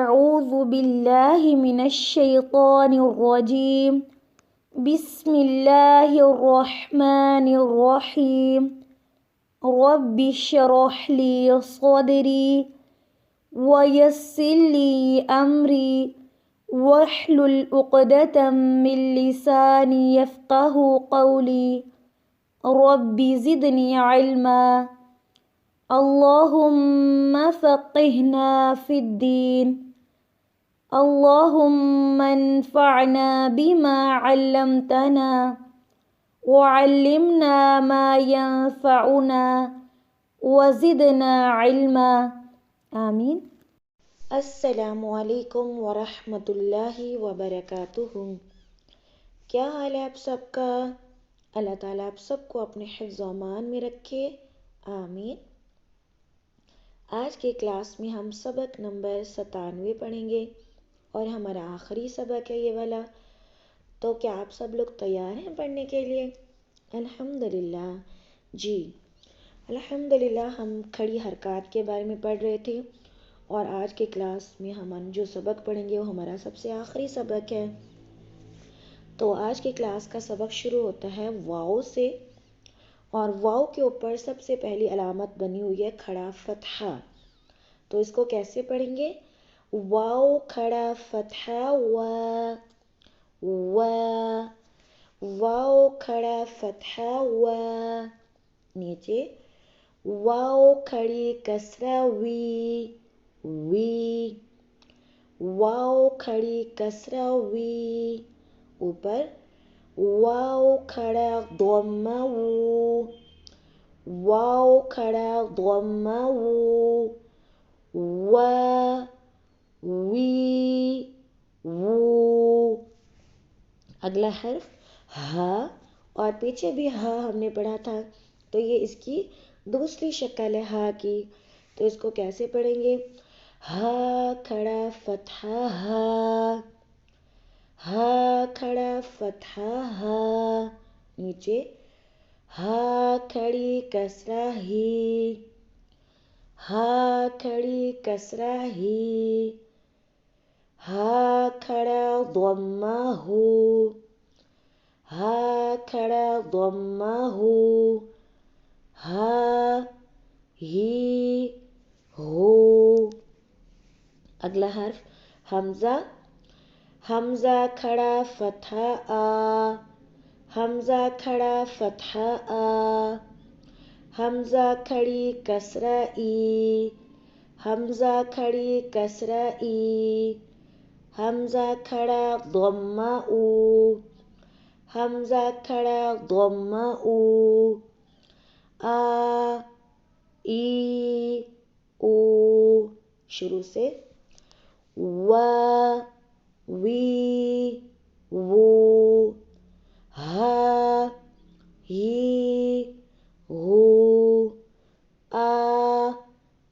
أعوذ بالله من الشيطان الرجيم. بسم الله الرحمن الرحيم. رب اشرح لي صدري ويسر لي أمري واحلل عقدة من لساني يفقه قولي. رب زدني علما. اللهم فقهنا في الدين. اللهم انفعنا بما علمتنا وعلمنا ما ينفعنا وزدنا علما. آمین. السلام علیکم ورحمۃ اللہ وبرکاتہ۔ کیا حال ہے آپ سب کا؟ اللہ تعالیٰ آپ سب کو اپنے حفظ و امان میں رکھے، آمین۔ آج کے کلاس میں ہم سبق نمبر 97 پڑھیں گے اور ہمارا آخری سبق ہے یہ والا۔ تو کیا آپ سب لوگ تیار ہیں پڑھنے کے لیے؟ الحمدللہ جی، الحمدللہ ہم کھڑی حرکات کے بارے میں پڑھ رہے تھے اور آج کے کلاس میں ہم جو سبق پڑھیں گے وہ ہمارا سب سے آخری سبق ہے۔ تو آج کے کلاس کا سبق شروع ہوتا ہے واؤ سے، اور واؤ کے اوپر سب سے پہلی علامت بنی ہوئی ہے کھڑا فتحہ۔ تو اس کو کیسے پڑھیں گے؟ واؤ کھڑا فتحہ وا، وا، واؤ کھڑا فتحہ وا۔ نیچے واؤ کھڑی کسرہ وی، وی، واؤ کھڑی کسرہ وی۔ اوپر واؤ کھڑا ضمہ وو، واؤ کھڑا ضمہ وو، وا، وی، وو۔ اگلا حرف ہا، اور پیچھے بھی ہا ہم نے پڑھا تھا، تو یہ اس کی دوسری شکل ہے ہا کی۔ تو اس کو کیسے پڑھیں گے؟ ہا کھڑا فتحہ ہا، ہا کھڑا فتحہ ہا۔ نیچے ہا کھڑی کسرہ ہی، ہا کھڑی کسرہ ہی، ہا کھڑا ضمہ ہو، ہا کھڑا ضمہ ہو، ہا ہی ہو۔ اگلا حرف حمزہ، حمزہ کھڑا فتحہ آ، حمزہ کھڑا فتحہ آ، حمزہ کھڑی کسرہ ای، حمزہ کھڑی کسرہ ای، حمزہ کھڑا ضمہ او، حمزہ کھڑا ضمہ او، آ، ای، او۔ شروع سے وا، وی، وو، ہا، ہی، ہو، آ،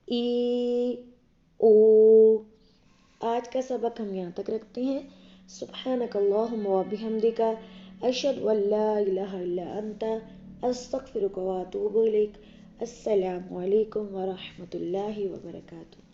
ای، او۔ آج کا سبق ہم یہاں تک رکھتے ہیں۔ سبحانک اللہم و بحمدک، اشہد ان لا الہ الا انت، استغفرک و اتوب الیک۔ السلام علیکم ورحمۃ اللہ وبرکاتہ۔